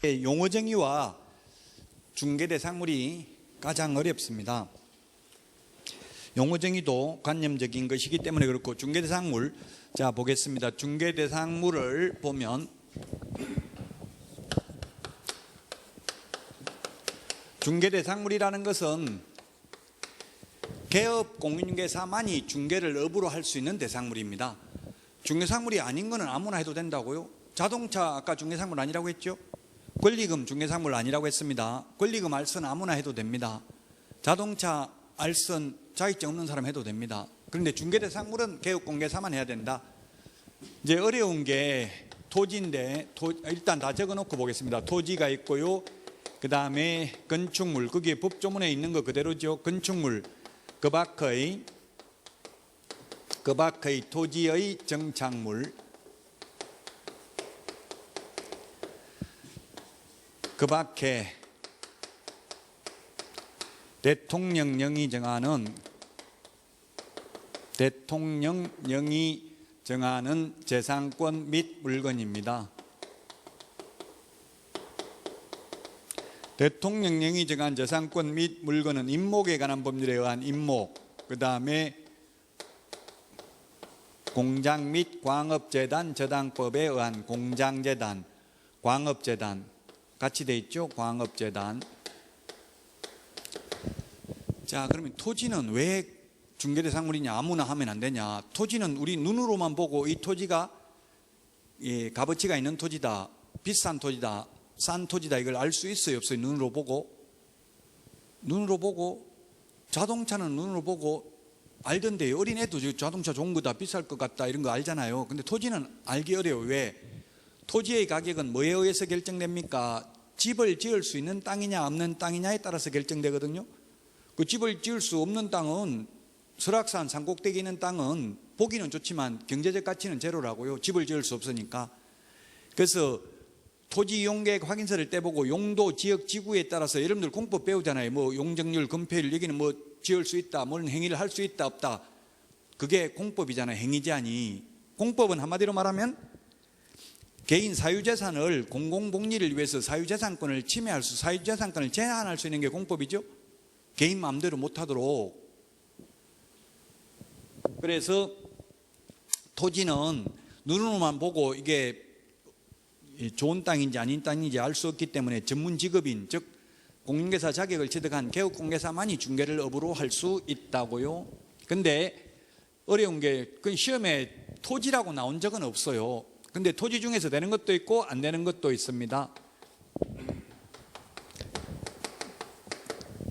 용어정의와 중개대상물이 가장 어렵습니다. 용어정의도 관념적인 것이기 때문에 그렇고, 중개대상물, 자 보겠습니다. 중개대상물을 보면 중개대상물이라는 것은 개업 공인중개사만이 중개를 업으로 할 수 있는 대상물입니다. 중개상물이 아닌 거는 아무나 해도 된다고요? 자동차 아까 중개상물 아니라고 했죠? 권리금 중개상물 아니라고 했습니다. 권리금 알선 아무나 해도 됩니다. 자동차 알선 자격증 없는 사람 해도 됩니다. 그런데 중개대상물은 개업공개사만 해야 된다. 이제 어려운 게 토지인데, 일단 다 적어놓고 보겠습니다. 토지가 있고요, 그 다음에 건축물, 거기에 법조문에 있는 거 그대로죠. 건축물, 그 밖의 토지의 정착물, 그 밖에 대통령령이 정하는 재산권 및 물건입니다. 대통령령이 정한 재산권 및 물건은 임목에 관한 법률에 의한 임목, 그 다음에 공장 및 광업재단 저당법에 의한 공장재단, 광업재단 같이 돼 있죠. 광업재단. 자, 그러면 토지는 왜 중개대상물이냐, 아무나 하면 안 되냐? 토지는 우리 눈으로만 보고 이 토지가 값어치가 있는 토지다, 비싼 토지다, 싼 토지다, 이걸 알 수 있어요, 없어요? 눈으로 보고 자동차는 눈으로 보고 알던데요. 어린애도 자동차 좋은 거다, 비쌀 것 같다, 이런 거 알잖아요. 근데 토지는 알기 어려워요. 왜? 토지의 가격은 뭐에 의해서 결정됩니까? 집을 지을 수 있는 땅이냐 없는 땅이냐에 따라서 결정되거든요. 그 집을 지을 수 없는 땅은, 설악산 산꼭대기 있는 땅은 보기는 좋지만 경제적 가치는 제로라고요. 집을 지을 수 없으니까. 그래서 토지 이용계획 확인서를 떼보고 용도, 지역, 지구에 따라서 여러분들 공법 배우잖아요. 뭐 용적률, 건폐율, 여기는 뭐 지을 수 있다, 뭔 행위를 할 수 있다, 없다. 그게 공법이잖아요. 행위 제한이. 공법은 한마디로 말하면 개인 사유재산을 공공복리를 위해서 사유재산권을 침해할 수, 사유재산권을 제한할 수 있는 게 공법이죠. 개인 마음대로 못하도록. 그래서 토지는 눈으로만 보고 이게 좋은 땅인지 아닌 땅인지 알 수 없기 때문에 전문 직업인, 즉 공인중개사 자격을 취득한 개업공개사만이 중개를 업으로 할 수 있다고요. 근데 어려운 게 그 시험에 토지라고 나온 적은 없어요. 근데 토지 중에서 되는 것도 있고 안 되는 것도 있습니다.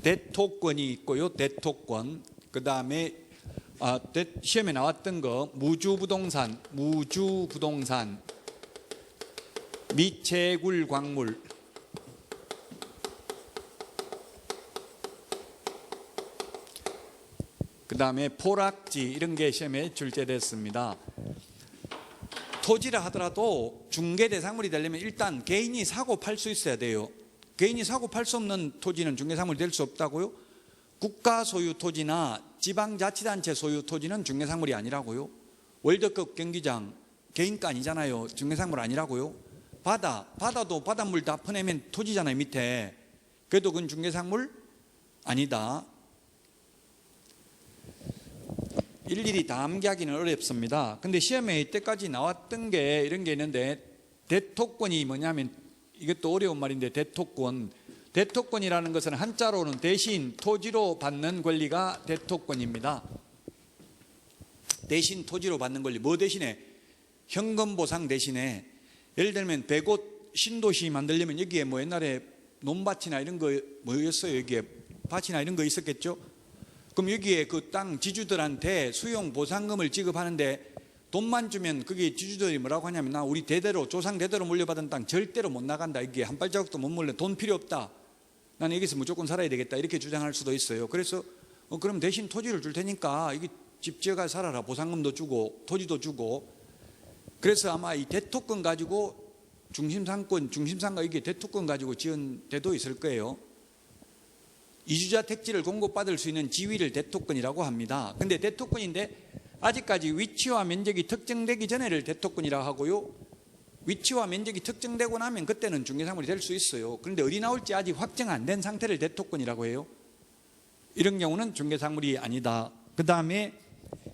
대토권이 있고요. 대토권. 그 다음에 시험에 나왔던 거 무주부동산, 미채굴광물, 그 다음에 포락지, 이런 게 시험에 출제됐습니다. 토지라 하더라도 중개대상물이 되려면 일단 개인이 사고 팔 수 있어야 돼요. 개인이 사고 팔 수 없는 토지는 중개상물이 될 수 없다고요. 국가 소유 토지나 지방자치단체 소유 토지는 중개상물이 아니라고요. 월드컵 경기장 개인 거 아니잖아요. 중개상물 아니라고요. 바다도 바닷물 다 퍼내면 토지잖아요, 밑에. 그래도 그건 중개상물 아니다. 일일이 다 암기하기는 어렵습니다. 근데 시험에 이때까지 나왔던 게 이런 게 있는데, 대토권이 뭐냐면, 이것도 어려운 말인데, 대토권이라는 것은 한자로는 대신 토지로 받는 권리가 대토권입니다. 대신 토지로 받는 권리. 뭐 대신에? 현금 보상 대신에. 예를 들면 백옷 신도시 만들려면 여기에 뭐 옛날에 논밭이나 이런 거 뭐였어요? 여기에 밭이나 이런 거 있었겠죠? 그럼 여기에 그 땅 지주들한테 수용 보상금을 지급하는데 돈만 주면 그게 지주들이 뭐라고 하냐면, 나 우리 대대로 조상 대대로 물려받은 땅 절대로 못 나간다, 이게 한 발자국도 못 몰래, 돈 필요 없다, 나는 여기서 무조건 살아야 되겠다, 이렇게 주장할 수도 있어요. 그래서 그럼 대신 토지를 줄 테니까 이게 집 지어가 살아라, 보상금도 주고 토지도 주고. 그래서 아마 이 대토권 가지고 중심상가 이게 대토권 가지고 지은 데도 있을 거예요. 이주자 택지를 공급받을 수 있는 지위를 대토권이라고 합니다. 근데 대토권인데 아직까지 위치와 면적이 특정되기 전에를 대토권이라고 하고요, 위치와 면적이 특정되고 나면 그때는 중개사물이 될 수 있어요. 그런데 어디 나올지 아직 확정 안 된 상태를 대토권이라고 해요. 이런 경우는 중개사물이 아니다. 그 다음에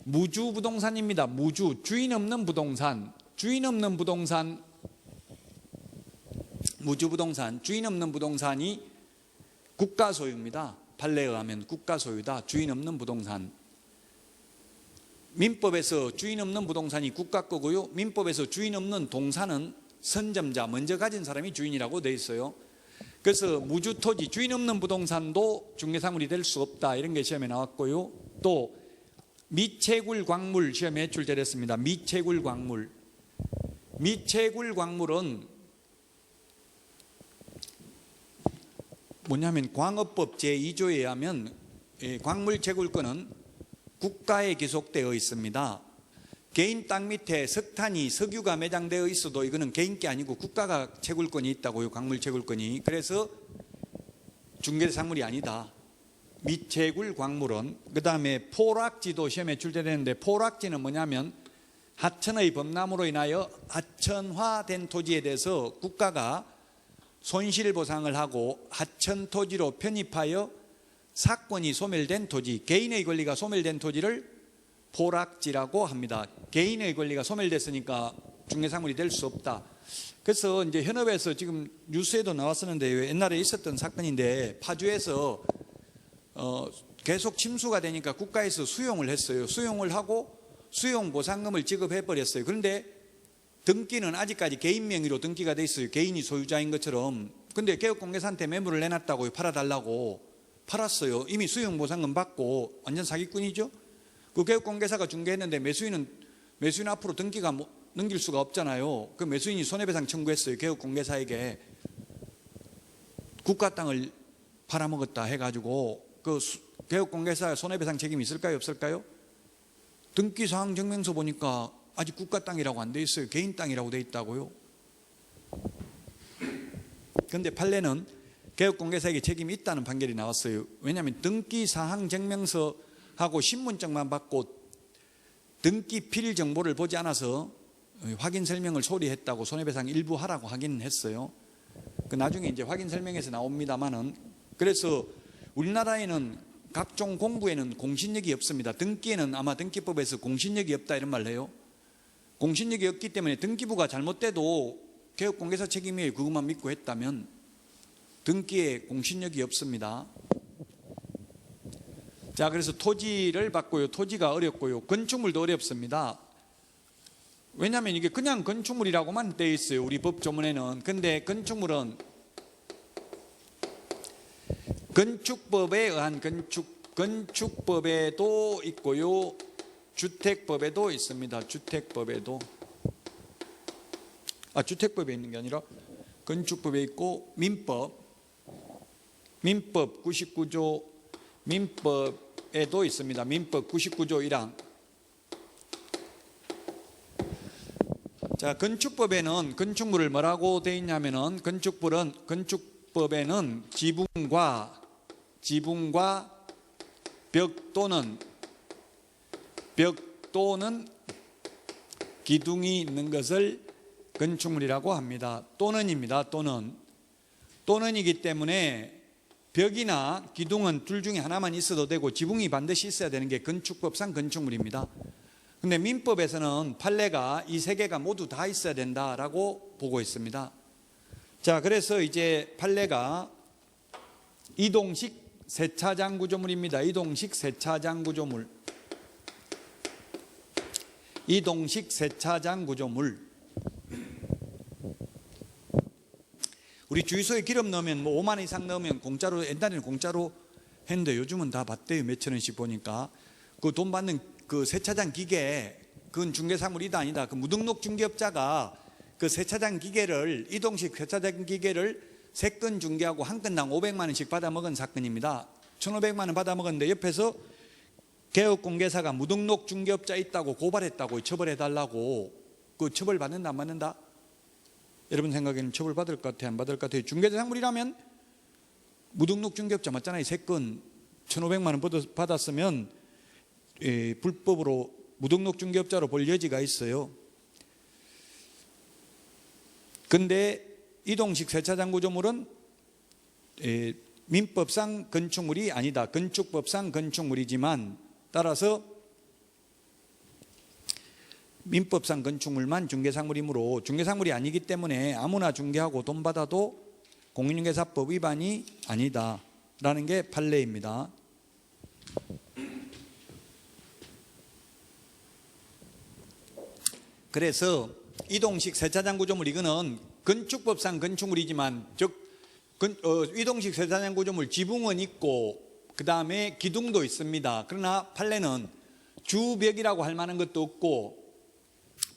무주부동산입니다. 무주, 주인 없는 부동산. 주인 없는 부동산, 무주부동산, 주인 없는 부동산이 국가 소유입니다. 판례에 의하면 국가 소유다. 주인 없는 부동산. 민법에서 주인 없는 부동산이 국가 거고요. 민법에서 주인 없는 동산은 선점자, 먼저 가진 사람이 주인이라고 되어 있어요. 그래서 무주토지, 주인 없는 부동산도 중개사물이 될 수 없다. 이런 게 시험에 나왔고요. 또 미채굴 광물 시험에 출제됐습니다. 미채굴 광물. 미채굴 광물은 뭐냐면 광업법 제2조에 의하면 광물 채굴권은 국가에 기속되어 있습니다. 개인 땅 밑에 석탄이 석유가 매장되어 있어도 이거는 개인 게 아니고 국가가 채굴권이 있다고요. 광물 채굴권이. 그래서 중개사물이 아니다. 미채굴 광물은. 그 다음에 포락지도 시험에 출제되는데 포락지는 뭐냐면 하천의 범람으로 인하여 하천화된 토지에 대해서 국가가 손실보상을 하고 하천 토지로 편입하여 사건이 소멸된 토지, 개인의 권리가 소멸된 토지를 포락지라고 합니다. 개인의 권리가 소멸됐으니까 중개사물이 될 수 없다. 그래서 이제 현업에서 지금 뉴스에도 나왔었는데 옛날에 있었던 사건인데 파주에서 계속 침수가 되니까 국가에서 수용을 했어요. 수용을 하고 수용 보상금을 지급해 버렸어요. 그런데 등기는 아직까지 개인 명의로 등기가 돼 있어요. 개인이 소유자인 것처럼. 근데 개업공개사한테 매물을 내놨다고요. 팔아달라고. 팔았어요. 이미 수용보상금 받고 완전 사기꾼이죠. 그 개업공개사가 중개했는데 매수인은 앞으로 등기가 넘길 수가 없잖아요. 그 매수인이 손해배상 청구했어요. 개업공개사에게. 국가 땅을 팔아먹었다 해가지고 그 개업공개사 손해배상 책임이 있을까요? 없을까요? 등기사항 증명서 보니까 아직 국가 땅이라고 안 돼 있어요. 개인 땅이라고 돼 있다고요. 그런데 판례는 개업공개사에게 책임이 있다는 판결이 나왔어요. 왜냐하면 등기사항 증명서하고 신분증만 받고 등기필 정보를 보지 않아서 확인 설명을 소홀히 했다고 손해배상 일부 하라고 하긴 했어요. 그 나중에 이제 확인 설명에서 나옵니다만은. 그래서 우리나라에는 각종 공부에는 공신력이 없습니다. 등기에는 아마 등기법에서 공신력이 없다 이런 말을 해요. 공신력이 없기 때문에 등기부가 잘못돼도 개업공개사 책임이에요. 그것만 믿고 했다면. 등기에 공신력이 없습니다. 자, 그래서 토지를 받고요. 토지가 어렵고요. 건축물도 어렵습니다. 왜냐하면 이게 그냥 건축물이라고만 되어 있어요. 우리 법 조문에는. 근데 건축물은 건축법에 의한 건축법에도 있고요. 주택법에도 있습니다. 주택법에도. 주택법에 있는 게 아니라 건축법에 있고 민법 99조 민법에도 있습니다. 민법 99조 1항. 자, 건축법에는 건축물을 뭐라고 되어 있냐면은 건축법에는 지붕과 벽 또는 기둥이 있는 것을 건축물이라고 합니다. 또는입니다. 또는이기 때문에 벽이나 기둥은 둘 중에 하나만 있어도 되고 지붕이 반드시 있어야 되는 게 건축법상 건축물입니다. 근데 민법에서는 판례가 이 세 개가 모두 다 있어야 된다라고 보고 있습니다. 자, 그래서 이제 판례가 이동식 세차장 구조물입니다. 이동식 세차장 구조물. 이동식 세차장 구조물. 우리 주유소에 기름 넣으면 5만 원 이상 넣으면 공짜로, 옛날에는 공짜로 했는데 요즘은 다 받대요. 몇천 원씩 보니까. 그 돈 받는 그 세차장 기계, 그건 중개사물이다 아니다. 그 무등록 중개업자가 그 세차장 기계를, 이동식 세차장 기계를 3건 중개하고 한 건당 500만 원씩 받아먹은 사건입니다. 1,500만 원 받아먹었는데 옆에서 개업공개사가 무등록 중개업자 있다고 고발했다고, 처벌해달라고. 그 처벌 받는다 안 받는다? 여러분 생각에는 처벌받을 것 같아요? 안 받을 것 같아요? 중개사물이라면 무등록 중개업자 맞잖아요. 3건 1,500만 원 받았으면 불법으로 무등록 중개업자로 볼 여지가 있어요. 근데 이동식 세차장 구조물은 민법상 건축물이 아니다. 건축법상 건축물이지만 따라서 민법상 건축물만 중개상물이므로 중개상물이 아니기 때문에 아무나 중개하고 돈 받아도 공인중개사법 위반이 아니다라는 게 판례입니다. 그래서 이동식 세차장 구조물 이거는 건축법상 건축물이지만 이동식 세차장 구조물 지붕은 있고 그 다음에 기둥도 있습니다. 그러나 판례는 주벽이라고 할 만한 것도 없고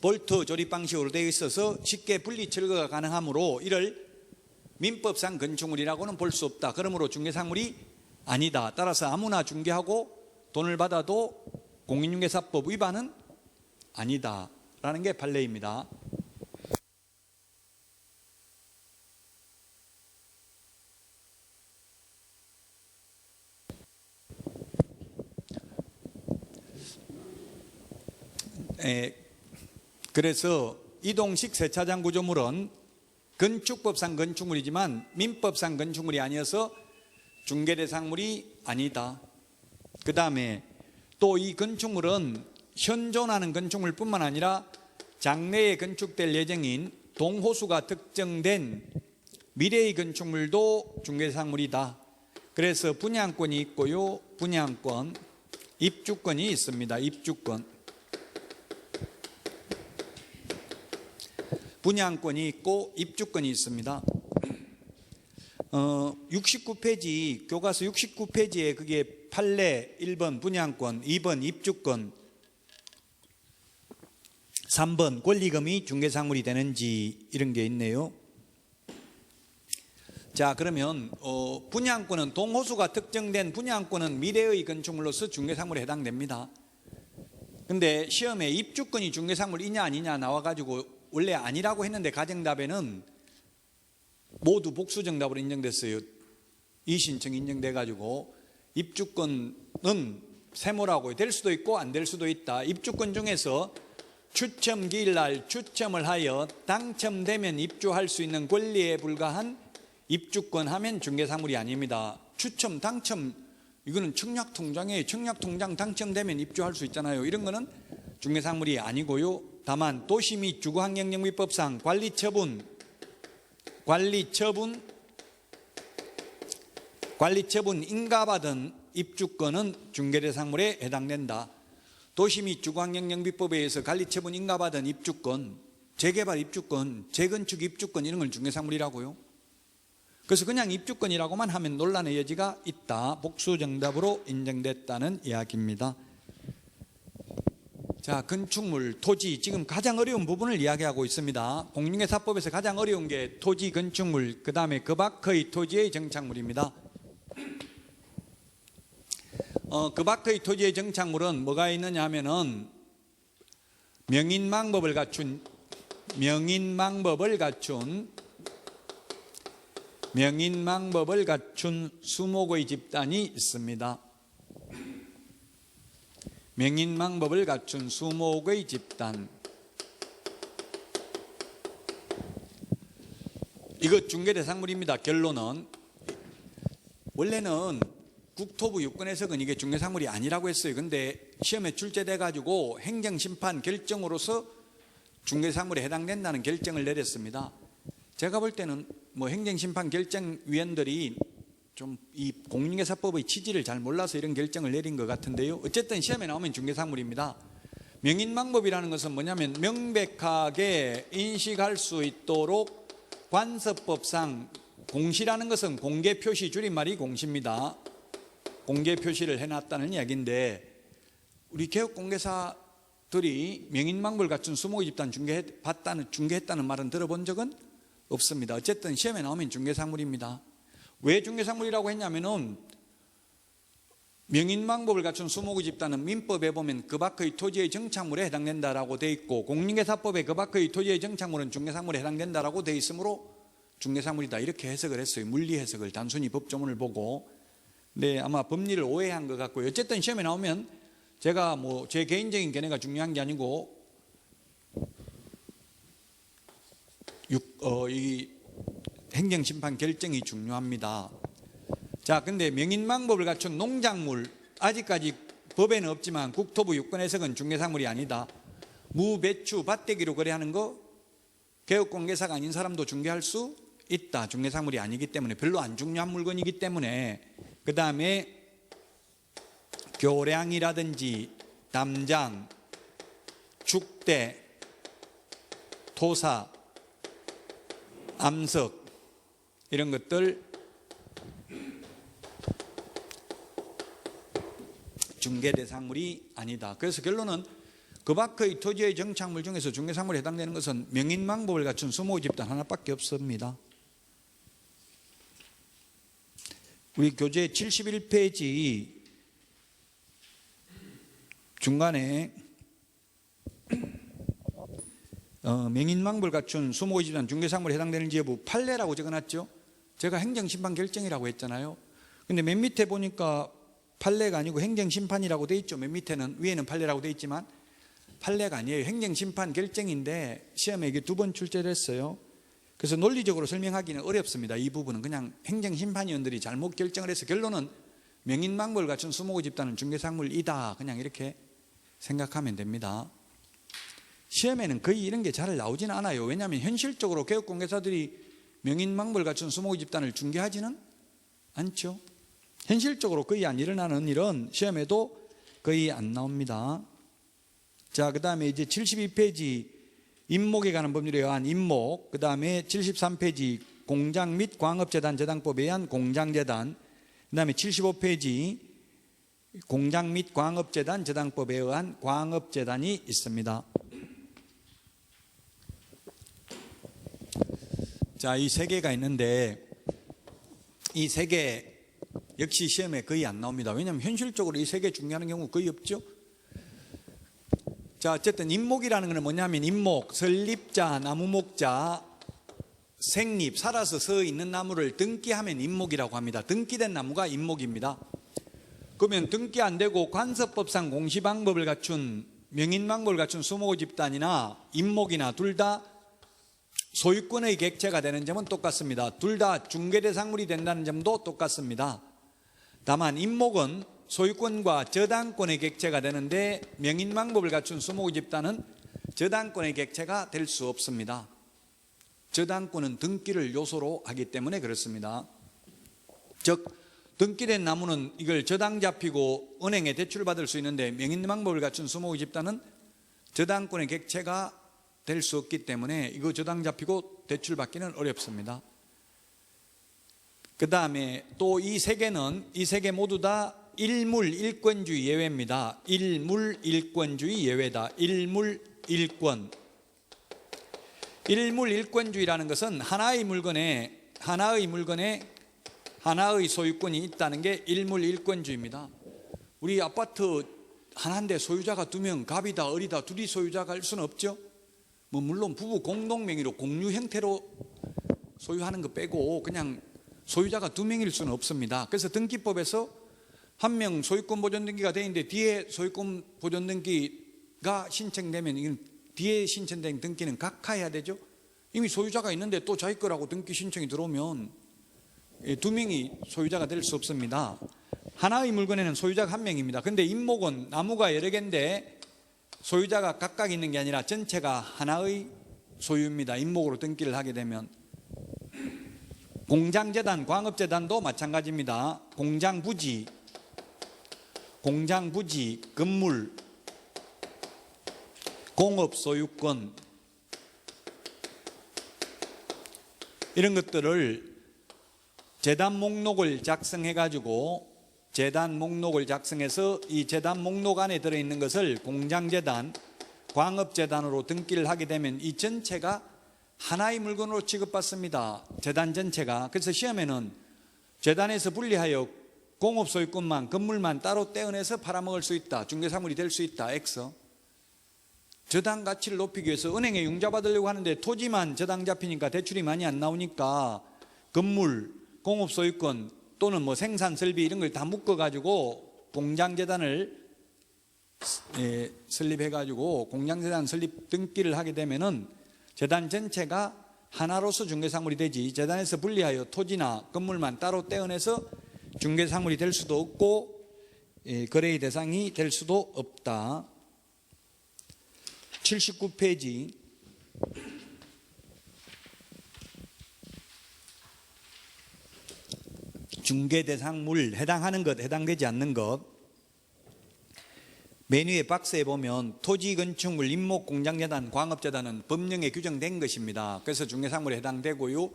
볼트 조립 방식으로 되어 있어서 쉽게 분리 철거가 가능하므로 이를 민법상 건축물이라고는 볼 수 없다. 그러므로 중개상물이 아니다. 따라서 아무나 중개하고 돈을 받아도 공인중개사법 위반은 아니다라는 게 판례입니다. 그래서 이동식 세차장 구조물은 건축법상 건축물이지만 민법상 건축물이 아니어서 중개대상물이 아니다. 그 다음에 또 이 건축물은 현존하는 건축물뿐만 아니라 장래에 건축될 예정인 동호수가 특정된 미래의 건축물도 중개대상물이다. 그래서 분양권이 있고요. 분양권, 입주권이 있습니다. 입주권. 분양권이 있고 입주권이 있습니다. 69페이지 교과서 69페이지에 그게 판례 1번 분양권, 2번 입주권, 3번 권리금이 중개상물이 되는지 이런 게 있네요. 자, 그러면 분양권은 동호수가 특정된 분양권은 미래의 건축물로서 중개상물에 해당됩니다. 근데 시험에 입주권이 중개상물이냐 아니냐 나와가지고 원래 아니라고 했는데 가정답에는 모두 복수정답으로 인정됐어요. 이신청 인정돼가지고 입주권은 세모라고 될 수도 있고 안 될 수도 있다. 입주권 중에서 추첨 기일날 추첨을 하여 당첨되면 입주할 수 있는 권리에 불과한 입주권 하면 중개상물이 아닙니다. 추첨, 당첨 이거는 청약통장에 청약통장 당첨되면 입주할 수 있잖아요. 이런 거는 중개상물이 아니고요. 다만 도시 및 주거환경영비법상 관리처분 인가받은 입주권은 중개대상물에 해당된다. 도시 및 주거환경영비법에 의해서 관리처분 인가받은 입주권, 재개발 입주권, 재건축 입주권 이런 걸 중개상물이라고요. 그래서 그냥 입주권이라고만 하면 논란의 여지가 있다. 복수정답으로 인정됐다는 이야기입니다. 자, 건축물, 토지 지금 가장 어려운 부분을 이야기하고 있습니다. 공인중개사법에서 가장 어려운 게 토지, 건축물, 그 다음에 그 밖의 토지의 정착물입니다. 그 밖의 토지의 정착물은 뭐가 있느냐 하면은 명인망법을 갖춘 수목의 집단이 있습니다. 명인망법을 갖춘 수목의 집단. 이거 중개대상물입니다. 결론은 원래는 국토부 유권해석은 이게 중개상물이 아니라고 했어요. 근데 시험에 출제돼 가지고 행정심판 결정으로서 중개상물에 해당된다는 결정을 내렸습니다. 제가 볼 때는 뭐 행정심판 결정위원들이 좀 이 공인중개사법의 취지를 잘 몰라서 이런 결정을 내린 것 같은데요. 어쨌든 시험에 나오면 중개상물입니다. 명인망법이라는 것은 뭐냐면 명백하게 인식할 수 있도록 관습법상 공시라는 것은 공개표시 줄임말이 공시입니다. 공개표시를 해놨다는 이야기인데 우리 개업공개사들이 명인망법을 갖춘 수목의 집단 중개했다는 말은 들어본 적은 없습니다. 어쨌든 시험에 나오면 중개상물입니다. 왜 중개상물이라고 했냐면은 명인망법을 갖춘 수목의 집단은 민법에 보면 그 밖의 토지의 정착물에 해당된다라고 되어 있고 공인중개사법에 그 밖의 토지의 정착물은 중개상물에 해당된다라고 되어 있으므로 중개상물이다 이렇게 해석을 했어요. 물리 해석을 단순히 법조문을 보고. 네, 아마 법리를 오해한 것 같고요. 어쨌든 시험에 나오면 제가 뭐 제 개인적인 견해가 중요한 게 아니고 이 행정심판 결정이 중요합니다. 자, 근데 명인망법을 갖춘 농작물, 아직까지 법에는 없지만 국토부 유권 해석은 중개사물이 아니다. 무, 배추, 밭대기로 거래하는 거 개업공개사가 아닌 사람도 중개할 수 있다. 중개사물이 아니기 때문에, 별로 안 중요한 물건이기 때문에. 그 다음에 교량이라든지 담장, 죽대, 토사, 암석 이런 것들 중개 대상물이 아니다. 그래서 결론은 그 밖의 토지의 정착물 중에서 중개상물에 해당되는 것은 명인망법을 갖춘 수목의 집단 하나밖에 없습니다. 우리 교재 71페이지 중간에 명인망법을 갖춘 수목의 집단 중개상물에 해당되는지 여부 판례라고 적어놨죠. 제가 행정심판 결정이라고 했잖아요. 근데 맨 밑에 보니까 판례가 아니고 행정심판이라고 돼 있죠. 맨 밑에는, 위에는 판례라고 돼 있지만 판례가 아니에요. 행정심판 결정인데 시험에 이게 2번 출제됐어요. 그래서 논리적으로 설명하기는 어렵습니다. 이 부분은 그냥 행정심판위원들이 잘못 결정을 해서 결론은 명인망법을 갖춘 수목의 집단은 중개상물이다. 그냥 이렇게 생각하면 됩니다. 시험에는 거의 이런 게 잘 나오지는 않아요. 왜냐하면 현실적으로 개업공개사들이 명인망법을 갖춘 수목의 집단을 중개하지는 않죠. 현실적으로 거의 안 일어나는 일은 시험에도 거의 안 나옵니다. 자, 그 다음에 이제 72페이지 임목에 관한 법률에 의한 임목, 그 다음에 73페이지 공장 및 광업재단 재단법에 의한 공장재단, 그 다음에 75페이지 공장 및 광업재단 재단법에 의한 광업재단이 있습니다. 자, 이 세 개가 있는데 이 세 개 역시 시험에 거의 안 나옵니다. 왜냐하면 현실적으로 이 세 개 중요한 경우 거의 없죠. 자, 어쨌든 임목이라는 것은 뭐냐면 임목, 설립자, 나무목자, 생립, 살아서 서 있는 나무를 등기하면 임목이라고 합니다. 등기된 나무가 임목입니다. 그러면 등기 안 되고 관서법상 공시방법을 갖춘 명인망법을 갖춘 수목의 집단이나 임목이나 둘 다 소유권의 객체가 되는 점은 똑같습니다. 둘 다 중개대상물이 된다는 점도 똑같습니다. 다만 임목은 소유권과 저당권의 객체가 되는데 명인망법을 갖춘 수목의 집단은 저당권의 객체가 될 수 없습니다. 저당권은 등기를 요소로 하기 때문에 그렇습니다. 즉 등기된 나무는 이걸 저당 잡히고 은행에 대출받을 수 있는데 명인망법을 갖춘 수목의 집단은 저당권의 객체가 될 수 없기 때문에 이거 저당 잡히고 대출받기는 어렵습니다. 그 다음에 또 이 세 개 모두 다 일물 일권주의 예외입니다. 일물 일권주의 예외다. 일물 일권. 일물 일권주의라는 것은 하나의 물건에 하나의 소유권이 있다는 게 일물 일권주의입니다. 우리 아파트 하나인데 소유자가 2명, 갑이다 을이다 둘이 소유자가 할 수는 없죠. 뭐 물론 부부 공동명의로 공유 형태로 소유하는 거 빼고 그냥 소유자가 2명일 수는 없습니다. 그래서 등기법에서 한 명 소유권 보존 등기가 돼 있는데 뒤에 소유권 보존 등기가 신청되면 이건 뒤에 신청된 등기는 각하해야 되죠. 이미 소유자가 있는데 또 자기 거라고 등기 신청이 들어오면 2명이 소유자가 될 수 없습니다. 하나의 물건에는 소유자가 1명입니다. 근데 임목은 나무가 여러 개인데 소유자가 각각 있는 게 아니라 전체가 하나의 소유입니다. 임목으로 등기를 하게 되면. 공장재단, 광업재단도 마찬가지입니다. 공장부지, 건물, 공업소유권 이런 것들을 재단 목록을 작성해서 이 재단 목록 안에 들어있는 것을 공장재단, 광업재단으로 등기를 하게 되면 이 전체가 하나의 물건으로 취급받습니다. 재단 전체가. 그래서 시험에는 재단에서 분리하여 공업소유권만, 건물만 따로 떼어내서 팔아먹을 수 있다. 중개사물이 될 수 있다. X. 저당 가치를 높이기 위해서 은행에 융자 받으려고 하는데 토지만 저당 잡히니까 대출이 많이 안 나오니까 건물, 공업소유권 또는 뭐 생산 설비 이런 걸 다 묶어가지고 공장재단을 설립해가지고 공장재단 설립 등기를 하게 되면은 재단 전체가 하나로서 중개사물이 되지, 재단에서 분리하여 토지나 건물만 따로 떼어내서 중개사물이 될 수도 없고 거래의 대상이 될 수도 없다. 79페이지. 중개대상물 해당하는 것, 해당되지 않는 것. 맨 위에 박스에 보면 토지건축물, 임목, 공장재단, 광업재단은 법령에 규정된 것입니다. 그래서 중개상물에 해당되고요.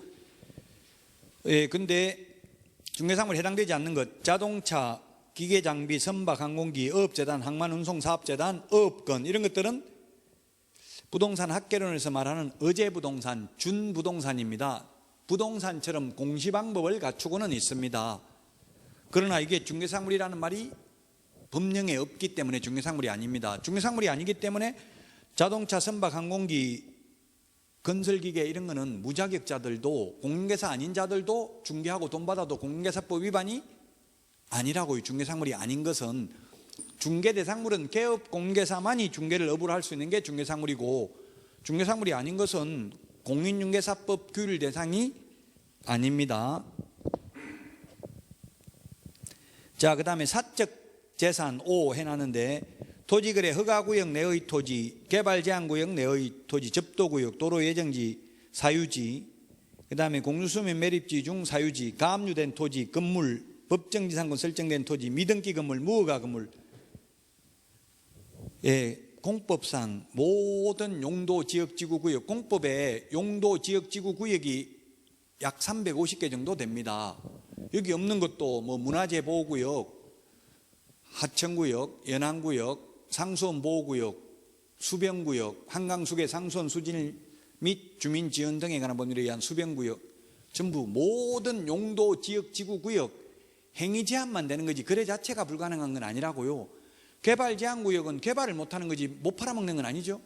근데 중개상물에 해당되지 않는 것, 자동차, 기계장비, 선박, 항공기, 어업재단, 항만운송사업재단, 어업권 이런 것들은 부동산 학개론에서 말하는 어제부동산, 준부동산입니다. 부동산처럼 공시방법을 갖추고는 있습니다. 그러나 이게 중개상물이라는 말이 법령에 없기 때문에 중개상물이 아닙니다. 중개상물이 아니기 때문에 자동차, 선박, 항공기, 건설기계 이런 거는 무자격자들도 공인중개사 아닌 자들도 중개하고 돈 받아도 공인중개사법 위반이 아니라고요. 중개상물이 아닌 것은, 중개대상물은 개업 공인중개사만이 중개를 업으로 할 수 있는 게 중개상물이고, 중개상물이 아닌 것은 공인중개사법 규율 대상이 아닙니다. 자, 그 다음에 사적 재산 5 해놨는데, 토지거래 허가구역 내의 토지, 개발제한구역 내의 토지, 접도구역, 도로예정지, 사유지, 그 다음에 공유수면 매립지 중 사유지, 가압류된 토지, 건물, 법정지상권 설정된 토지, 미등기 건물, 무허가 건물, 공법상 모든 용도지역지구구역, 공법에 용도지역지구구역이 약 350개 정도 됩니다. 여기 없는 것도 뭐 문화재보호구역, 하천구역, 연안구역, 상수원보호구역, 수변구역, 한강수계 상수원 수질 및 주민지원 등에 관한 법률에 의한 수변구역, 전부 모든 용도지역지구구역 행위 제한만 되는 거지 거래 자체가 불가능한 건 아니라고요. 개발제한구역은 개발을 못하는 거지 못 팔아먹는 건 아니죠.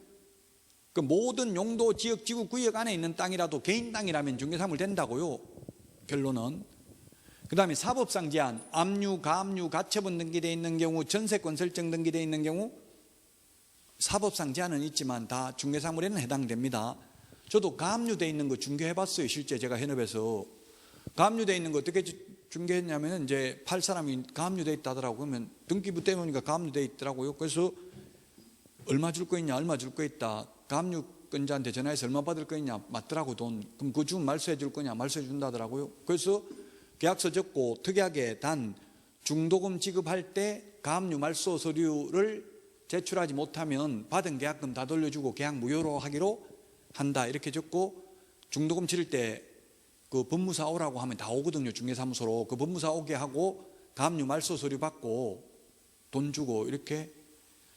그 모든 용도지역지구구역 안에 있는 땅이라도 개인 땅이라면 중개사물 된다고요. 결론은. 그 다음에 사법상 제한, 압류, 가압류, 가처분 등기되어 있는 경우, 전세권 설정 등기되어 있는 경우 사법상 제한은 있지만 다 중개사물에는 해당됩니다. 저도 가압류되어 있는 거 중개해봤어요. 실제 제가 현업에서. 가압류되어 있는 거 어떻게 중개했냐면 이제 팔 사람이 가압류되어 있다더라고요. 그러면 등기부 떼보니까 가압류되어 있더라고요. 그래서 얼마 줄 거 있냐, 얼마 줄 거 있다. 가압류권자한테 전화해서 얼마 받을 거 있냐, 맞더라고 돈. 그럼 그거 주면 말소해 줄 거냐, 말소해 준다더라고요. 그래서 계약서 적고 특이하게 단 중도금 지급할 때 가압류 말소 서류를 제출하지 못하면 받은 계약금 다 돌려주고 계약 무효로 하기로 한다 이렇게 적고, 중도금 치를 때 그 법무사 오라고 하면 다 오거든요. 중개사무소로. 그 법무사 오게 하고 가압류 말소 서류 받고 돈 주고 이렇게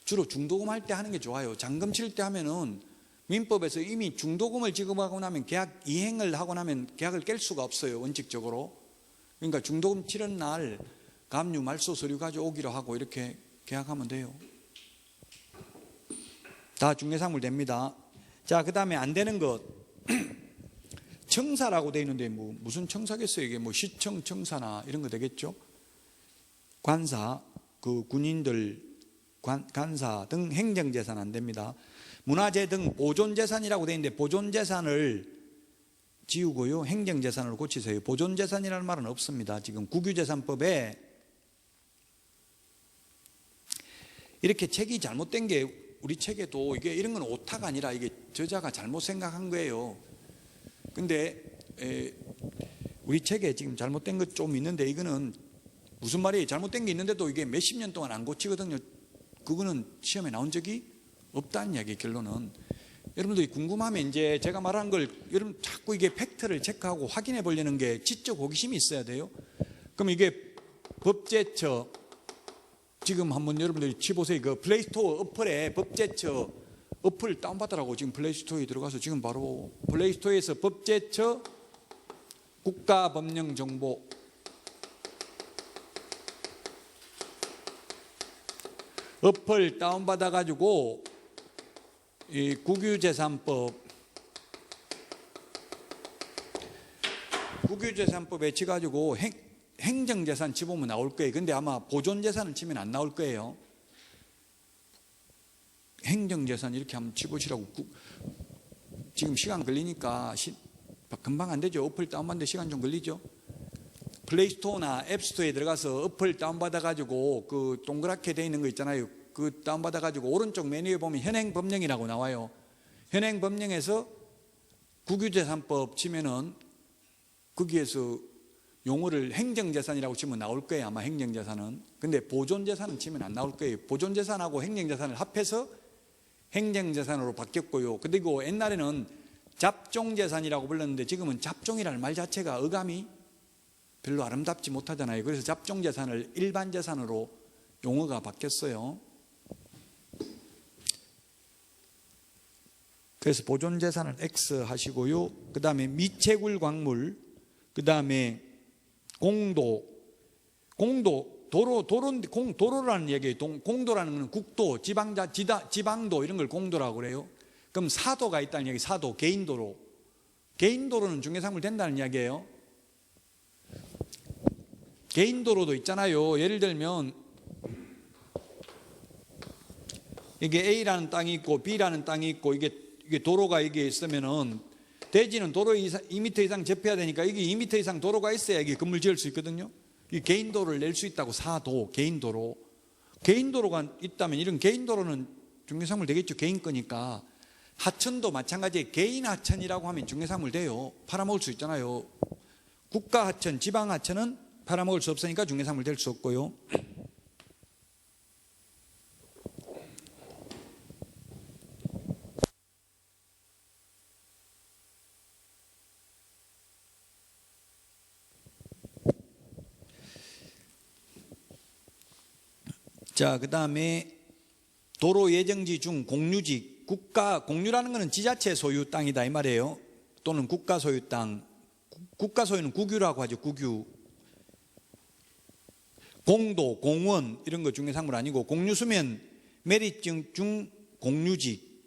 주로 중도금 할 때 하는 게 좋아요. 잔금 칠 때 하면은 민법에서 이미 중도금을 지급하고 나면 계약 이행을 하고 나면 계약을 깰 수가 없어요. 원칙적으로. 그러니까 중도금 치른 날 가압류 말소 서류 가져오기로 하고 이렇게 계약하면 돼요. 다 중개사물 됩니다. 자, 그 다음에 안 되는 것. 청사라고 되어 있는데 무슨 청사겠어요? 이게 뭐 시청 청사나 이런 거 되겠죠? 관사, 그 군인들, 간사 등 행정재산 안 됩니다. 문화재 등 보존재산이라고 되어 있는데 보존재산을 지우고요. 행정재산으로 고치세요. 보존재산이라는 말은 없습니다. 지금 국유재산법에 이렇게 책이 잘못된 게, 우리 책에도 이게 이런 건 오타가 아니라 이게 저자가 잘못 생각한 거예요. 근데 우리 책에 지금 잘못된 것 좀 있는데, 이거는 무슨 말이에요? 잘못된 게 있는데도 이게 몇십 년 동안 안 고치거든요. 그거는 시험에 나온 적이 없다는 이야기. 결론은 여러분들이 궁금하면 이제 제가 말한 걸 여러분 자꾸 이게 팩트를 체크하고 확인해 보려는 게 지적 호기심이 있어야 돼요. 그럼 이게 법제처, 지금 한번 여러분들이 치보세요. 그 플레이스토어 어플에 법제처 어플 다운받으라고 지금 플레이스토어에 들어가서 지금 바로 플레이스토어에서 법제처 국가법령정보 어플 다운받아 가지고 이 국유재산법에 치가지고 행정재산 치보면 나올 거예요. 근데 아마 보존재산을 치면 안 나올 거예요. 행정재산 이렇게 한번 치보시라고. 지금 시간 걸리니까 금방 안 되죠. 어플 다운받는데 시간 좀 걸리죠. 플레이스토어나 앱스토어에 들어가서 어플 다운받아가지고 그 동그랗게 돼 있는 거 있잖아요. 그 다운받아가지고 오른쪽 메뉴에 보면 현행법령이라고 나와요. 현행법령에서 국유재산법 치면은 거기에서 용어를 행정재산이라고 치면 나올 거예요. 아마 행정재산은. 근데 보존재산은 치면 안 나올 거예요. 보존재산하고 행정재산을 합해서 행정재산으로 바뀌었고요. 그리고 옛날에는 잡종재산이라고 불렀는데 지금은 잡종이라는 말 자체가 어감이 별로 아름답지 못하잖아요. 그래서 잡종재산을 일반재산으로 용어가 바뀌었어요. 그래서 보존재산은 X 하시고요. 그 다음에 미채굴 광물, 그 다음에 도로라는 얘기예요. 공도라는 건 국도, 지방도 이런 걸 공도라고 그래요. 그럼 사도가 있다는 얘기, 사도, 개인도로. 개인도로는 중개상물 된다는 이야기예요. 개인도로도 있잖아요. 예를 들면 이게 A라는 땅이 있고 B라는 땅이 있고 이게 도로가 이게 있으면은 대지는 도로 2m 이상 접해야 되니까 이게 2m 이상 도로가 있어야 이게 건물 지을 수 있거든요. 이 개인도로를 낼 수 있다고. 사도, 개인도로. 개인도로가 있다면 이런 개인도로는 중개상물 되겠죠. 개인 거니까. 하천도 마찬가지에 개인 하천이라고 하면 중개상물 돼요. 팔아먹을 수 있잖아요. 국가 하천, 지방 하천은 팔아먹을 수 없으니까 중개상물 될 수 없고요. 자, 그 다음에 도로 예정지 중 공유지, 국가, 공유라는 것은 지자체 소유 땅이다 이 말이에요. 또는 국가 소유 땅. 국가 소유는 국유라고 하죠. 국유. 공도, 공원 이런 거 중개상물 아니고, 공유수면 매립증 중 공유지,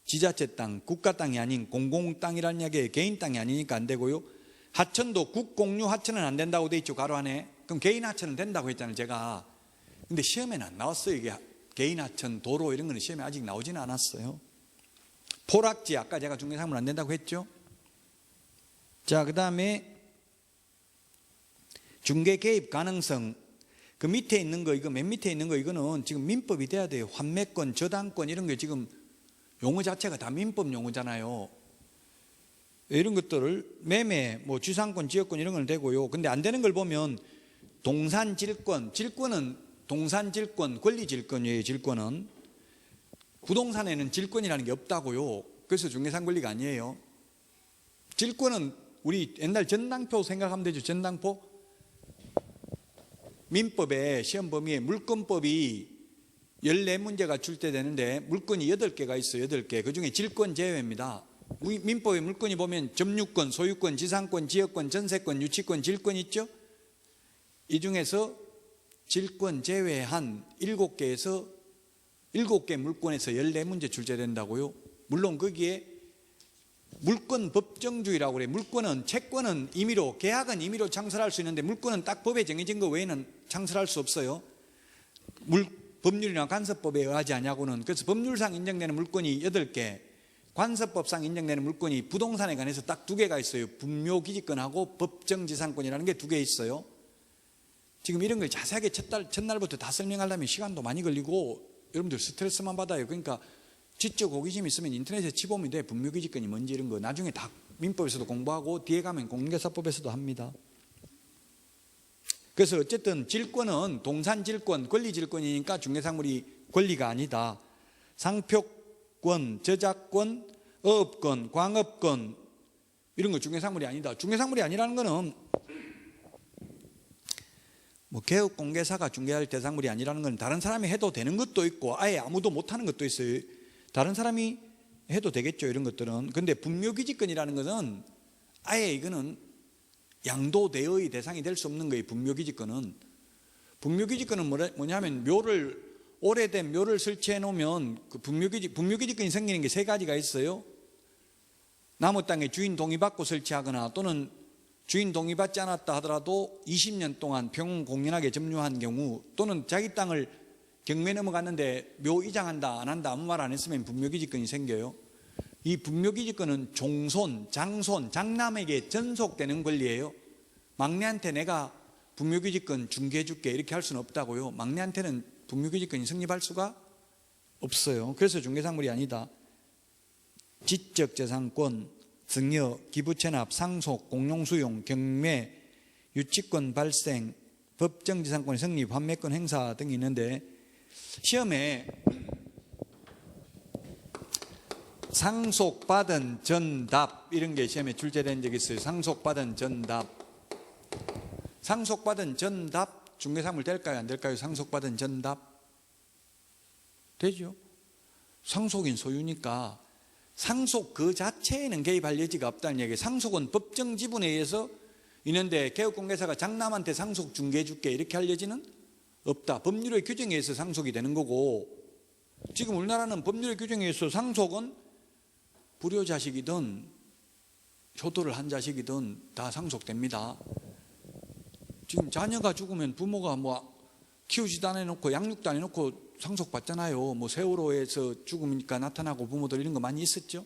지자체 땅, 국가 땅이 아닌 공공 땅이라는 이야기예요. 개인 땅이 아니니까 안 되고요. 하천도 국공유 하천은 안 된다고 돼 있죠. 가로 안에. 그럼 개인 하천은 된다고 했잖아요. 제가. 근데 시험에는 안 나왔어요. 이게 개인 하천, 도로 이런 거는 시험에 아직 나오지는 않았어요. 포락지, 아까 제가 중개상물 안 된다고 했죠. 자, 그 다음에 중개 개입 가능성. 그 밑에 있는 거, 이거 맨 밑에 있는 거, 이거는 지금 민법이 돼야 돼요. 환매권, 저당권 이런 게 지금 용어 자체가 다 민법 용어잖아요. 이런 것들을 매매, 뭐 지상권, 지역권 이런 건 되고요. 근데 안 되는 걸 보면 동산질권, 질권은 동산질권, 권리질권이에요. 질권은 부동산에는 질권이라는 게 없다고요. 그래서 중개상 권리가 아니에요. 질권은 우리 옛날 전당포 생각하면 되죠. 전당포. 민법의 시험 범위에 물권법이 14문제가 출제되는데 물권이 8개가 있어요. 8개. 그중에 질권 제외입니다. 민법의 물권이 보면 점유권, 소유권, 지상권, 지역권, 전세권, 유치권, 질권 있죠. 이 중에서 질권 제외한 7개에서 7개 물권에서 14문제 출제된다고요. 물론 거기에 물권 법정주의라고 그래요. 물권은, 채권은 임의로, 계약은 임의로 창설할 수 있는데 물권은 딱 법에 정해진 거 외에는 창설할 수 없어요. 법률이나 간섭법에 의하지 않냐고는. 그래서 법률상 인정되는 물권이 8개, 관섭법상 인정되는 물권이 부동산에 관해서 딱 2개가 있어요. 분묘기지권하고 법정지상권이라는 게 2개 있어요. 지금 이런 걸 자세하게 첫날부터 다 설명하려면 시간도 많이 걸리고 여러분들 스트레스만 받아요. 그러니까 지적 호기심 있으면 인터넷에 치보면 돼. 분묘기지권이 뭔지 이런 거 나중에 다 민법에서도 공부하고 뒤에 가면 공개사법에서도 합니다. 그래서 어쨌든 질권은 동산질권, 권리질권이니까 중개상물이 권리가 아니다. 상표권, 저작권, 어업권, 광업권 이런 거 중개상물이 아니다. 중개상물이 아니라는 거는 뭐 개업공개사가 중개할 대상물이 아니라는 건 다른 사람이 해도 되는 것도 있고 아예 아무도 못하는 것도 있어요. 다른 사람이 해도 되겠죠. 이런 것들은. 근데 분묘기지권이라는 것은 아예 이거는 양도대여의 대상이 될 수 없는 거예요. 분묘기지권은. 분묘기지권은 뭐냐면 오래된 묘를 설치해 놓으면 그 분묘기지권이 생기는 게 3가지가 있어요. 나무 땅에 주인 동의받고 설치하거나 또는 주인 동의받지 않았다 하더라도 20년 동안 평공연하게 점유한 경우 또는 자기 땅을 경매 넘어갔는데 묘 이장한다 안 한다 아무 말 안 했으면 분묘기지권이 생겨요. 이 분묘기지권은 종손, 장손, 장남에게 전속되는 권리예요. 막내한테 내가 분묘기지권 중개해 줄게 이렇게 할 수는 없다고요. 막내한테는 분묘기지권이 성립할 수가 없어요. 그래서 중개상물이 아니다. 지적재산권, 승여, 기부채납, 상속, 공용수용, 경매, 유치권 발생, 법정지상권의 성립, 환매권 행사 등이 있는데 시험에 상속받은 전답 이런 게 시험에 출제된 적이 있어요. 상속받은 전답. 상속받은 전답 중개상물 될까요? 안 될까요? 상속받은 전답 되죠. 상속인 소유니까 상속 그 자체에는 개입할 여지가 없다는 얘기예요. 상속은 법정 지분에 의해서 있는데 개업공개사가 장남한테 상속 중개해 줄게 이렇게 할 여지는 없다. 법률의 규정에 의해서 상속이 되는 거고, 지금 우리나라는 법률의 규정에 의해서 상속은 불효자식이든 효도를 한 자식이든 다 상속됩니다. 지금 자녀가 죽으면 부모가 뭐 키우지도 안 해놓고 양육도 안 해놓고 상속받잖아요. 뭐 세월호에서 죽으니까 나타나고 부모들 이런 거 많이 있었죠.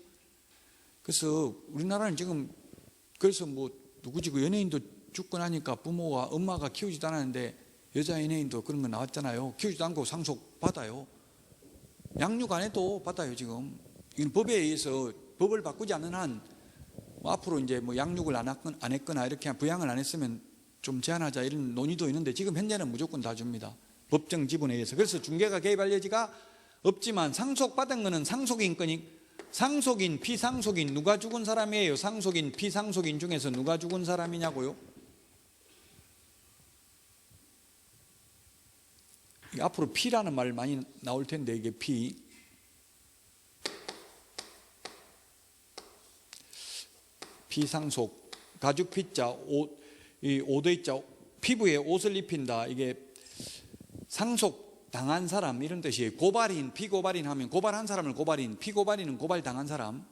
그래서 우리나라는 지금 그래서 뭐 누구지 그 연예인도 죽고 나니까 부모가 엄마가 키우지도 않았는데 여자 연예인도 그런 거 나왔잖아요. 키우지도 않고 상속받아요. 양육 안 해도 받아요. 지금 이건 법에 의해서 법을 바꾸지 않는 한 뭐 앞으로 이제 뭐 양육을 안 했거나 이렇게 부양을 안 했으면 좀 제한하자 이런 논의도 있는데 지금 현재는 무조건 다 줍니다. 법정 지분에 의해서. 그래서 중개가 개입할 여지가 없지만 상속받은 거는 상속인 거니 상속인, 피상속인 누가 죽은 사람이에요? 상속인, 피상속인 중에서 누가 죽은 사람이냐고요? 앞으로 피라는 말 많이 나올 텐데 이게 피. 피상속, 가죽 피자, 오도이자, 피부에 옷을 입힌다. 이게 상속 당한 사람 이런 뜻이에요. 고발인, 피고발인 하면 고발한 사람을 고발인, 피고발인은 고발당한 사람.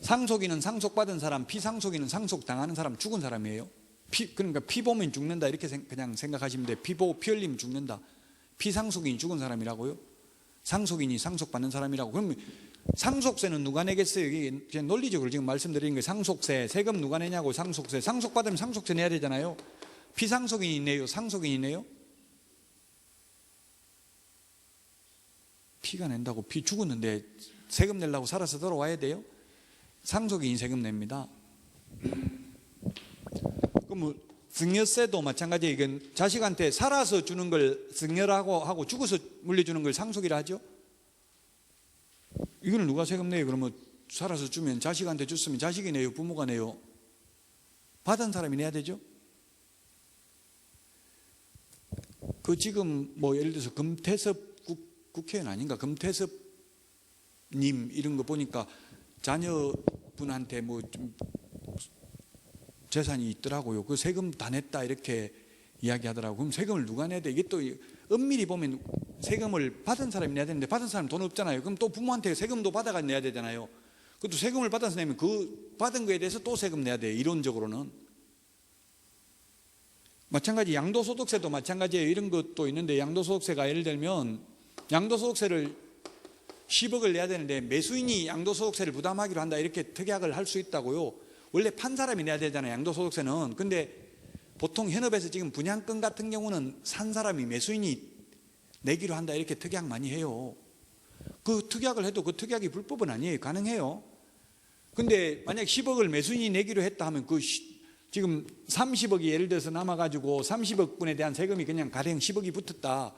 상속인은 상속받은 사람, 피상속인은 상속당하는 사람, 죽은 사람이에요. 그러니까 피 보면 죽는다 이렇게 그냥 생각하시면 돼요. 피 보고 피 흘리면 죽는다. 피상속인이 죽은 사람이라고요? 상속인이 상속받는 사람이라고. 그러면 상속세는 누가 내겠어요? 이게 그냥 논리적으로 지금 말씀드리는 거예요. 상속세, 세금 누가 내냐고. 상속세, 상속받으면 상속세 내야 되잖아요. 피상속인이 내요? 상속인이 내요? 피가 낸다고. 피 죽었는데 세금 내려고 살아서 돌아와야 돼요? 상속인이 세금 냅니다. 그럼 뭐 증여세도 마찬가지예요. 이건 자식한테 살아서 주는 걸 증여라고 하고 죽어서 물려주는 걸 상속이라 하죠. 이거는 누가 세금 내요? 그러면 살아서 주면 자식한테 줬으면 자식이 내요? 부모가 내요? 받은 사람이 내야 되죠. 그 지금 뭐 예를 들어서 금태섭 국회의원 아닌가? 금태섭 님 이런 거 보니까 자녀분한테 뭐 좀 재산이 있더라고요. 그 세금 다 냈다 이렇게 이야기하더라고요. 그럼 세금을 누가 내야 돼? 이게 또 엄밀히 보면 세금을 받은 사람이 내야 되는데 받은 사람 돈 없잖아요. 그럼 또 부모한테 세금도 받아가 내야 되잖아요. 그것도 세금을 받아서 내면 그 받은 거에 대해서 또 세금 내야 돼요. 이론적으로는. 마찬가지 양도소득세도 마찬가지예요. 이런 것도 있는데 양도소득세가 예를 들면 양도소득세를 10억을 내야 되는데 매수인이 양도소득세를 부담하기로 한다 이렇게 특약을 할 수 있다고요. 원래 판 사람이 내야 되잖아요. 양도소득세는. 근데 보통 현업에서 지금 분양권 같은 경우는 산 사람이 매수인이 내기로 한다 이렇게 특약 많이 해요. 그 특약을 해도 그 특약이 불법은 아니에요. 가능해요. 근데 만약 10억을 매수인이 내기로 했다 하면 그 지금 30억이 예를 들어서 남아가지고 30억 분에 대한 세금이 그냥 가령 10억이 붙었다.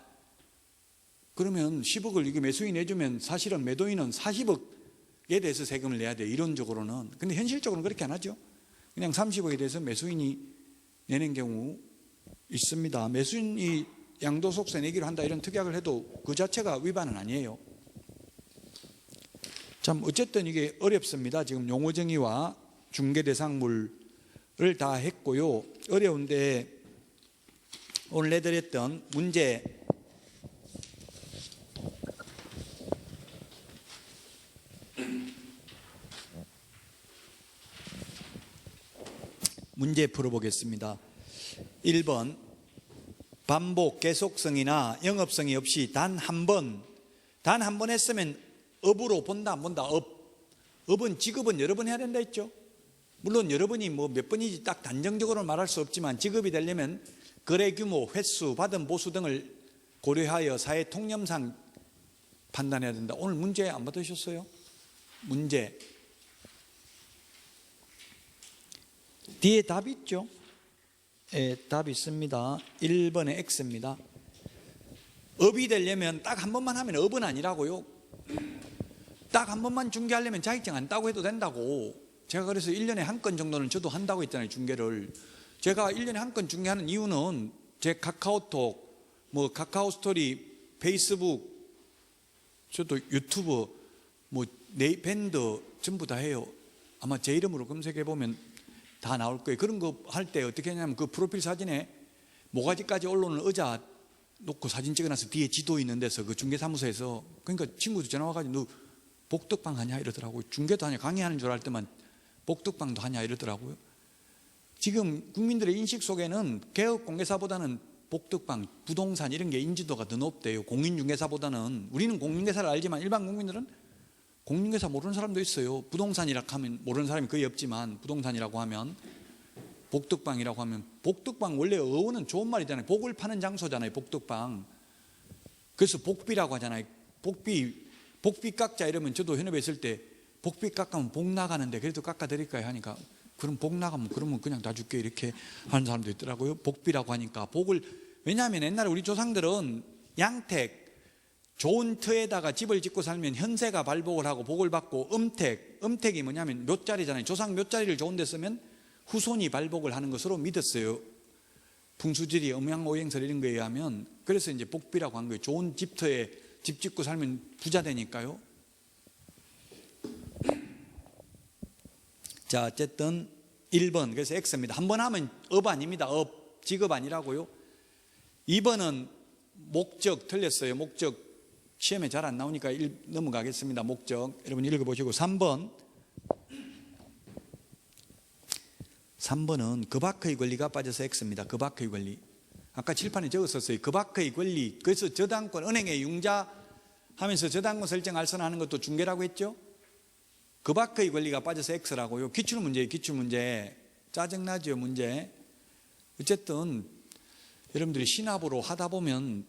그러면 10억을 이게 매수인이 내주면 사실은 매도인은 40억에 대해서 세금을 내야 돼. 이론적으로는. 근데 현실적으로는 그렇게 안 하죠. 그냥 30억에 대해서 매수인이 내는 경우 있습니다. 매수인이 양도소득세 내기로 한다 이런 특약을 해도 그 자체가 위반은 아니에요. 참 어쨌든 이게 어렵습니다. 지금 용어정의와 중개대상물을 다 했고요. 어려운데 오늘 내드렸던 문제 풀어보겠습니다. 1번 반복 계속성이나 영업성이 없이 단 한 번 했으면 업으로 본다 안 본다. 업은 지급은 여러 번 해야 된다 했죠. 물론 여러 번이 뭐 몇 번이지 딱 단정적으로 말할 수 없지만 지급이 되려면 거래 규모, 횟수, 받은 보수 등을 고려하여 사회 통념상 판단해야 된다. 오늘 문제 안 받으셨어요? 문제 뒤에 답이 있죠? 예, 답이 있습니다. 1번에 X입니다. 업이 되려면 딱 한 번만 하면 업은 아니라고요. 딱 한 번만 중개하려면 자격증 안 따고 해도 된다고. 제가 그래서 1년에 한 건 정도는 저도 한다고 했잖아요, 중개를. 제가 1년에 한 건 중개하는 이유는 제 카카오톡, 뭐 카카오스토리, 페이스북, 저도 유튜브, 뭐 밴드 전부 다 해요. 아마 제 이름으로 검색해 보면 다 나올 거예요. 그런 거 할 때 어떻게 하냐면 그 프로필 사진에 모가지까지 올라오는 의자 놓고 사진 찍어놔서 뒤에 지도 있는 데서 그 중개사무소에서, 그러니까 친구도 전화 와가지고 너 복덕방 하냐 이러더라고요. 중개도 하냐, 강의하는 줄 알 때만 복덕방도 하냐 이러더라고요. 지금 국민들의 인식 속에는 개업공개사보다는 복덕방, 부동산 이런 게 인지도가 더 높대요. 공인중개사보다는. 우리는 공인중개사를 알지만 일반 국민들은 공인중개사 모르는 사람도 있어요. 부동산이라고 하면 모르는 사람이 거의 없지만, 부동산이라고 하면, 복덕방이라고 하면, 복덕방 원래 어원은 좋은 말이잖아요. 복을 파는 장소잖아요, 복덕방. 그래서 복비라고 하잖아요. 복비 깎자 이러면 저도 현업에 있을 때 복비 깎으면 복 나가는데 그래도 깎아드릴까요 하니까, 그럼 복 나가면 그러면 그냥 다 줄게 이렇게 하는 사람도 있더라고요. 복비라고 하니까 복을, 왜냐하면 옛날에 우리 조상들은 양택, 좋은 터에다가 집을 짓고 살면 현세가 발복을 하고 복을 받고, 음택이 뭐냐면 묘자리잖아요. 조상 묘자리를 좋은 데 쓰면 후손이 발복을 하는 것으로 믿었어요. 풍수지리, 음양오행설 이런 거에 의하면. 그래서 이제 복비라고 한 거예요. 좋은 집터에 집 짓고 살면 부자 되니까요. 자, 어쨌든 1번, 그래서 X입니다. 한 번 하면 업 아닙니다. 업, 직업 아니라고요. 2번은 목적 틀렸어요. 목적 시험에 잘 안 나오니까 넘어가겠습니다. 목적 여러분 읽어보시고. 3번은 그 밖의 권리가 빠져서 X입니다. 그 밖의 권리. 아까 칠판에 적었었어요. 그 밖의 권리. 그래서 저당권, 은행의 융자 하면서 저당권 설정 알선하는 것도 중개라고 했죠. 그 밖의 권리가 빠져서 X라고요. 기출문제예요. 기출문제. 짜증나죠, 문제. 어쨌든 여러분들이 신압으로 하다 보면,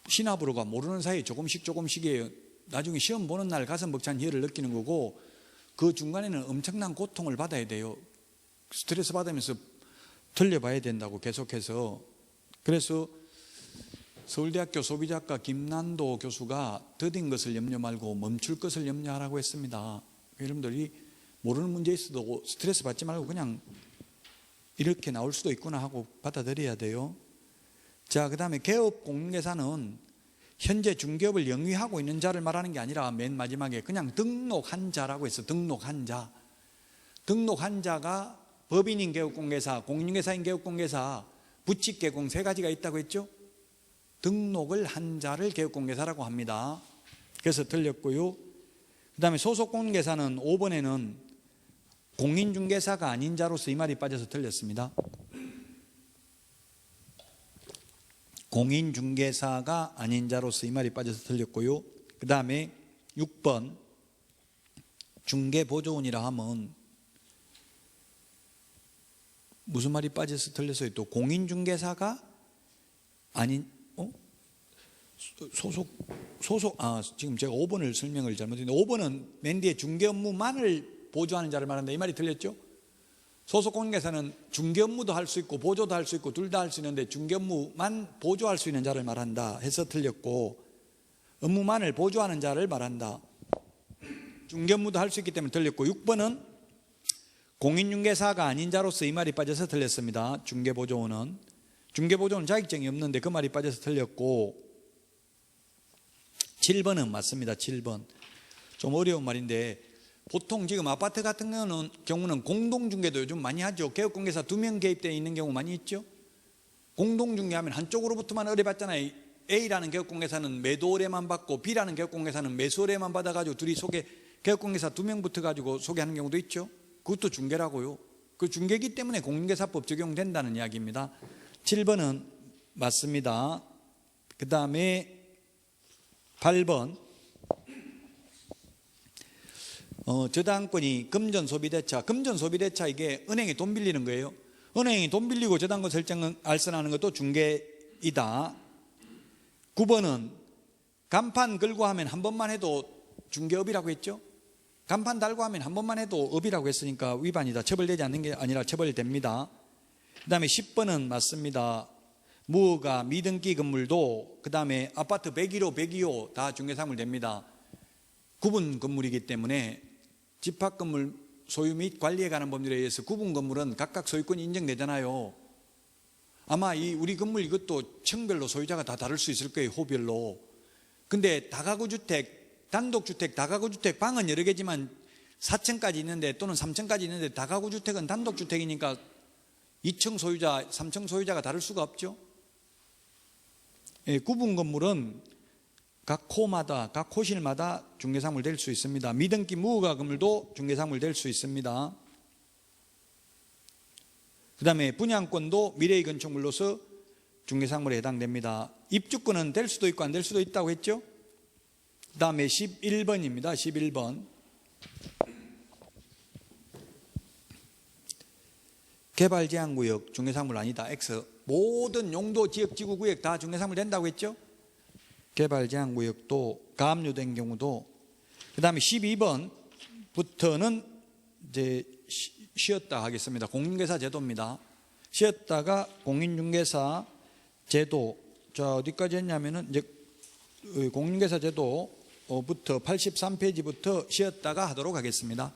신압으로가 모르는 사이에 조금씩이에요. 나중에 시험 보는 날 가슴 벅찬 희열을 느끼는 거고, 그 중간에는 엄청난 고통을 받아야 돼요. 스트레스 받으면서 들려봐야 된다고, 계속해서. 그래서 서울대학교 소비자과 김난도 교수가 더딘 것을 염려 말고 멈출 것을 염려하라고 했습니다. 여러분들이 모르는 문제 있어도 스트레스 받지 말고 그냥 이렇게 나올 수도 있구나 하고 받아들여야 돼요. 자, 그 다음에 개업 공인중개사는 현재 중개업을 영위하고 있는 자를 말하는 게 아니라 맨 마지막에 그냥 등록한 자라고 했어. 등록한 자. 등록한 자가 법인인 개업공개사, 공인중개사인 개업공개사, 부칙개공 세 가지가 있다고 했죠. 등록을 한 자를 개업공개사라고 합니다. 그래서 틀렸고요. 그 다음에 소속공인중개사는 5번에는 공인중개사가 아닌 자로서 이 말이 빠져서 틀렸습니다. 공인중개사가 아닌 자로서 이 말이 빠져서 틀렸고요. 그 다음에 6번 중개보조원이라 하면 무슨 말이 빠져서 틀렸어요? 또 공인중개사가 아닌, 지금 제가 5번을 설명을 잘못했는데, 5번은 맨 뒤에 중개 업무만을 보조하는 자를 말한다 이 말이 틀렸죠? 소속공인중개사는 중개 업무도 할 수 있고 보조도 할 수 있고 둘 다 할 수 있는데 중개 업무만 보조할 수 있는 자를 말한다 해서 틀렸고, 업무만을 보조하는 자를 말한다, 중개 업무도 할 수 있기 때문에 틀렸고, 6번은 공인중개사가 아닌 자로서 이 말이 빠져서 틀렸습니다. 중개보조원은 자격증이 없는데 그 말이 빠져서 틀렸고, 7번은 맞습니다. 7번 좀 어려운 말인데, 보통 지금 아파트 같은 경우는 공동중개도 요즘 많이 하죠. 개업공개사 2명 개입되어 있는 경우 많이 있죠. 공동중개하면 한쪽으로부터만 의뢰받잖아요. A라는 개업공개사는 매도 의뢰만 받고 B라는 개업공개사는 매수 의뢰만 받아가지고 둘이 개업공개사 2명 붙어가지고 소개하는 경우도 있죠. 그것도 중개라고요. 그 중개기 때문에 공인중개사법 적용된다는 이야기입니다. 7번은 맞습니다. 그 다음에 8번 저당권이 금전소비대차, 금전소비대차 이게 은행에 돈 빌리는 거예요. 은행이 돈 빌리고 저당권 설정을 알선하는 것도 중개이다. 9번은 간판 걸고 하면 한 번만 해도 중개업이라고 했죠. 간판 달고 하면 한 번만 해도 업이라고 했으니까 위반이다. 처벌되지 않는 게 아니라 처벌됩니다. 그 다음에 10번은 맞습니다. 무허가 미등기 건물도 그 다음에 아파트 101호, 102호 다 중개사물 됩니다. 구분 건물이기 때문에 집합건물 소유 및 관리에 관한 법률에 의해서 구분 건물은 각각 소유권이 인정되잖아요. 아마 이 우리 건물 이것도 층별로 소유자가 다 다를 수 있을 거예요. 호별로. 근데 다가구주택, 단독주택, 다가구주택 방은 여러 개지만 4층까지 있는데 또는 3층까지 있는데 다가구주택은 단독주택이니까 2층 소유자, 3층 소유자가 다를 수가 없죠. 예, 구분 건물은 각 호마다, 각 호실마다 중개사물 될 수 있습니다. 미등기 무허가 건물도 중개사물 될 수 있습니다. 그 다음에 분양권도 미래의 건축물로서 중개사물에 해당됩니다. 입주권은 될 수도 있고 안 될 수도 있다고 했죠. 그 다음에 11번입니다. 11번. 개발제한구역 중개사물 아니다. X. 모든 용도, 지역, 지구구역 다 중개사물 된다고 했죠. 개발제한구역도 가압류된 경우도. 그 다음에 12번부터는 이제 쉬었다 하겠습니다. 공인중개사 제도입니다. 쉬었다가 공인중개사 제도. 자, 어디까지 했냐면은 이제 공인중개사 제도부터 83페이지부터 쉬었다가 하도록 하겠습니다.